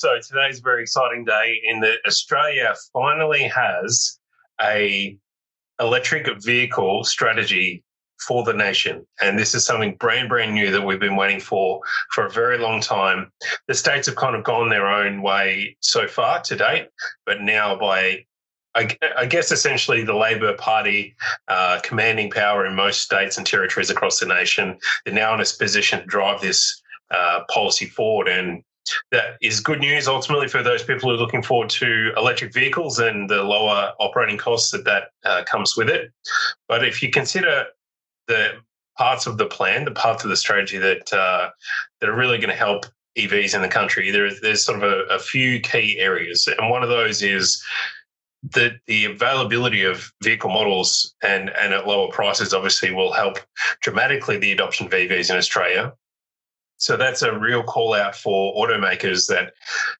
So today's a very exciting day in that Australia finally has a electric vehicle strategy for the nation. And this is something brand new that we've been waiting for a very long time. The states have kind of gone their own way so far to date, but now by I guess essentially the Labor Party commanding power in most states and territories across the nation, they're now in a position to drive this policy forward. And that is good news ultimately for those people who are looking forward to electric vehicles and the lower operating costs that comes with it. But if you consider the parts of the plan, the parts of the strategy that are really going to help EVs in the country, there's sort of a few key areas. And one of those is the availability of vehicle models and at lower prices obviously will help dramatically the adoption of EVs in Australia. So that's a real call out for automakers that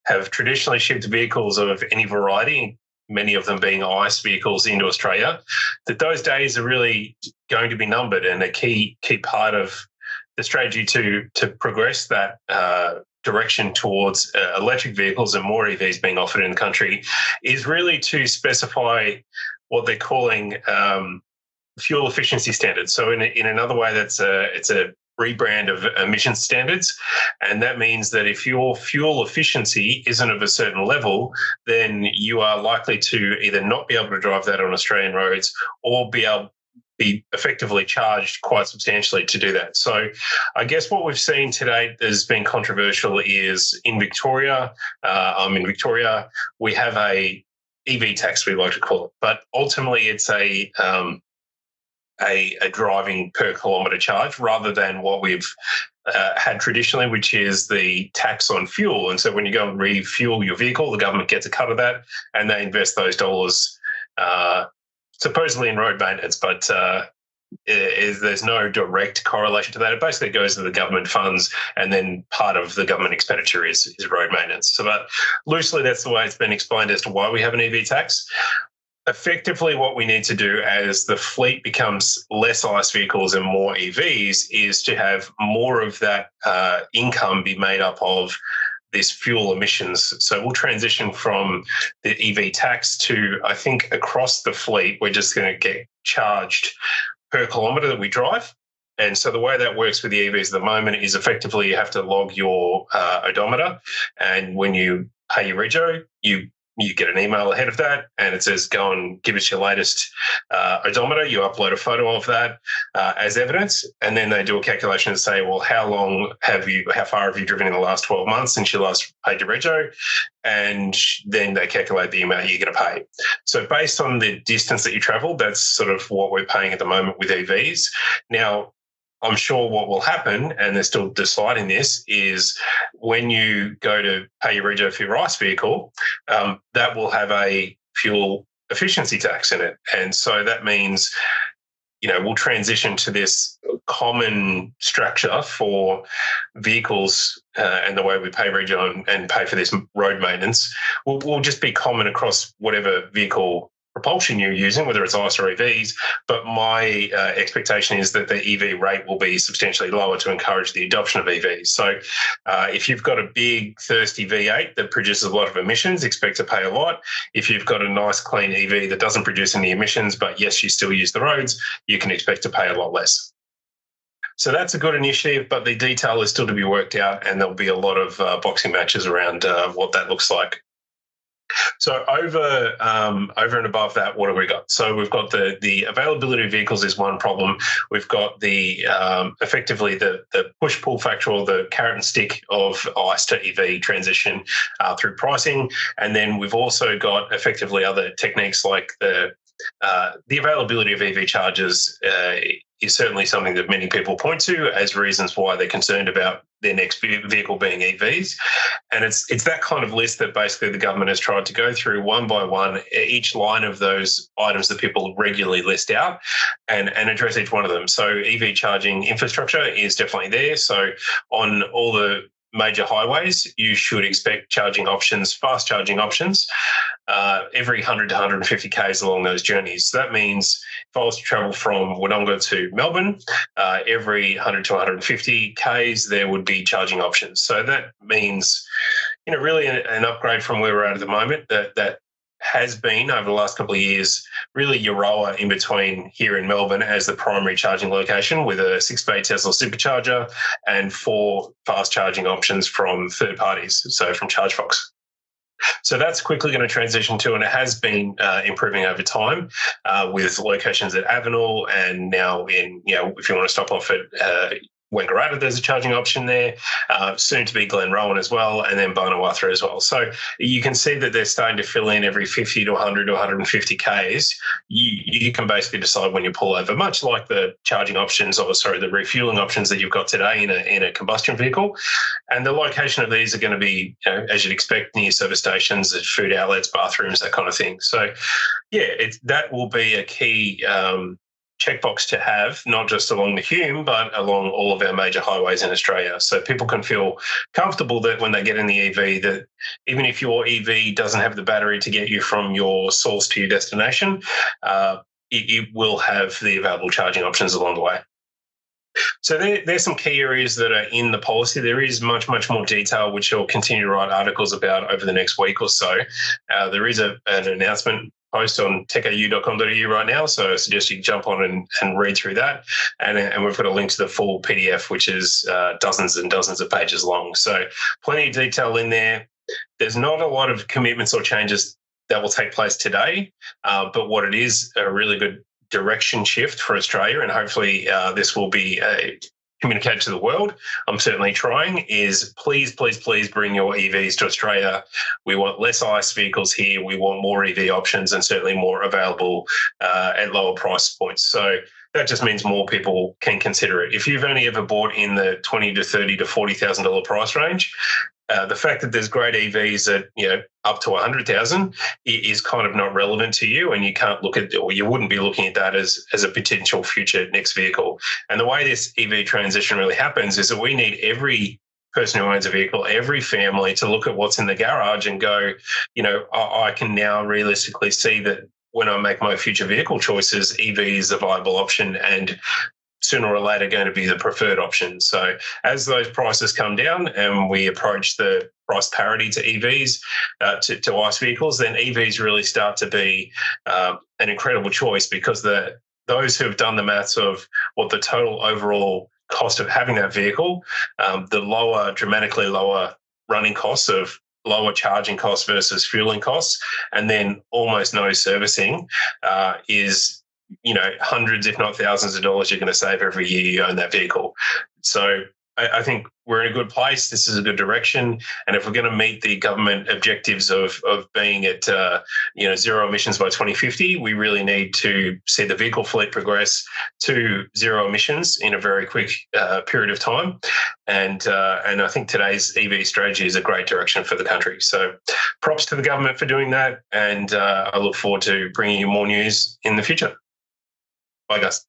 have traditionally shipped vehicles of any variety, many of them being ICE vehicles into Australia, that those days are really going to be numbered, and a key part of the strategy to progress that direction towards electric vehicles and more EVs being offered in the country is really to specify what they're calling fuel efficiency standards. So in another way, it's a rebrand of emission standards. And that means that if your fuel efficiency isn't of a certain level, then you are likely to either not be able to drive that on Australian roads or be effectively charged quite substantially to do that. So I guess what we've seen today that has been controversial is in Victoria, I'm in Victoria, we have a EV tax, we like to call it, but ultimately it's a driving per kilometre charge rather than what we've had traditionally, which is the tax on fuel. And so when you go and refuel your vehicle, the government gets a cut of that and they invest those dollars supposedly in road maintenance, but there's no direct correlation to that. It basically goes to the government funds, and then part of the government expenditure is road maintenance. So that loosely, that's the way it's been explained as to why we have an EV tax. Effectively, what we need to do as the fleet becomes less ICE vehicles and more EVs is to have more of that income be made up of this fuel emissions. So we'll transition from the EV tax to, I think, across the fleet, we're just going to get charged per kilometre that we drive. And so the way that works with the EVs at the moment is effectively you have to log your odometer, and when you pay your rego, you get an email ahead of that, and it says, go and give us your latest odometer. You upload a photo of that as evidence, and then they do a calculation and say, well, how far have you driven in the last 12 months since you last paid your rego? And then they calculate the amount you're going to pay. So based on the distance that you travel, that's sort of what we're paying at the moment with EVs. Now, I'm sure what will happen, and they're still deciding this, is when you go to pay your rego for your ICE vehicle, that will have a fuel efficiency tax in it. And so that means, we'll transition to this common structure for vehicles and the way we pay rego and pay for this road maintenance will just be common across whatever vehicle propulsion you're using, whether it's ICE or EVs, but my expectation is that the EV rate will be substantially lower to encourage the adoption of EVs. So if you've got a big, thirsty V8 that produces a lot of emissions, expect to pay a lot. If you've got a nice, clean EV that doesn't produce any emissions, but yes, you still use the roads, you can expect to pay a lot less. So that's a good initiative, but the detail is still to be worked out, and there'll be a lot of boxing matches around what that looks like. So over and above that, what have we got? So we've got the availability of vehicles is one problem. We've got the effectively the push-pull factor, or the carrot and stick of ICE to EV transition through pricing. And then we've also got effectively other techniques like the availability of EV chargers is certainly something that many people point to as reasons why they're concerned about their next vehicle being EVs. And it's that kind of list that basically the government has tried to go through one by one, each line of those items that people regularly list out, and address each one of them. So EV charging infrastructure is definitely there. So on all the major highways, you should expect charging options, fast charging options, every 100 to 150 Ks along those journeys. So that means if I was to travel from Wodonga to Melbourne, every 100 to 150 Ks, there would be charging options. So that means, really an upgrade from where we're at the moment. That has been over the last couple of years really Euroa in between here in Melbourne as the primary charging location with a 6-bay Tesla supercharger and 4 fast charging options from third parties, so from ChargeFox. So that's quickly going to transition to, and it has been improving over time with locations at Avenel and now in, if you want to stop off at Wangaratta, there's a charging option there, soon to be Glenrowan as well, and then Barnawathra as well. So you can see that they're starting to fill in every 50 to 100 to 150 Ks. You can basically decide when you pull over, much like the charging options, the refueling options that you've got today in a combustion vehicle. And the location of these are going to be, as you'd expect, near service stations, food outlets, bathrooms, that kind of thing. So, that will be a key checkbox to have, not just along the Hume, but along all of our major highways in Australia. So people can feel comfortable that when they get in the EV, that even if your EV doesn't have the battery to get you from your source to your destination, it will have the available charging options along the way. So there's some key areas that are in the policy. There is much, much more detail, which I'll continue to write articles about over the next week or so. There is an announcement post on techau.com.au right now, so I suggest you jump on and read through that. And we've got a link to the full PDF, which is dozens and dozens of pages long. So plenty of detail in there. There's not a lot of commitments or changes that will take place today, but what it is, a really good direction shift for Australia, and hopefully this will be communicated to the world. I'm certainly trying, is please, please, please bring your EVs to Australia. We want less ICE vehicles here. We want more EV options and certainly more available at lower price points. So that just means more people can consider it. If you've only ever bought in the $20,000 to $30,000 to $40,000 price range, the fact that there's great EVs at up to 100,000 is kind of not relevant to you, and you can't look at, or you wouldn't be looking at that as a potential future next vehicle. And the way this EV transition really happens is that we need every person who owns a vehicle, every family, to look at what's in the garage and go, I can now realistically see that when I make my future vehicle choices, EV is a viable option and sooner or later going to be the preferred option. So as those prices come down and we approach the price parity to EVs, to ICE vehicles, then EVs really start to be an incredible choice, because those who have done the maths of what the total overall cost of having that vehicle, the dramatically lower running costs of lower charging costs versus fueling costs, and then almost no servicing is hundreds, if not thousands of dollars you're going to save every year you own that vehicle. So I think we're in a good place. This is a good direction. And if we're going to meet the government objectives of being at zero emissions by 2050, we really need to see the vehicle fleet progress to zero emissions in a very quick period of time. And I think today's EV strategy is a great direction for the country. So props to the government for doing that. And I look forward to bringing you more news in the future. Bye, guys.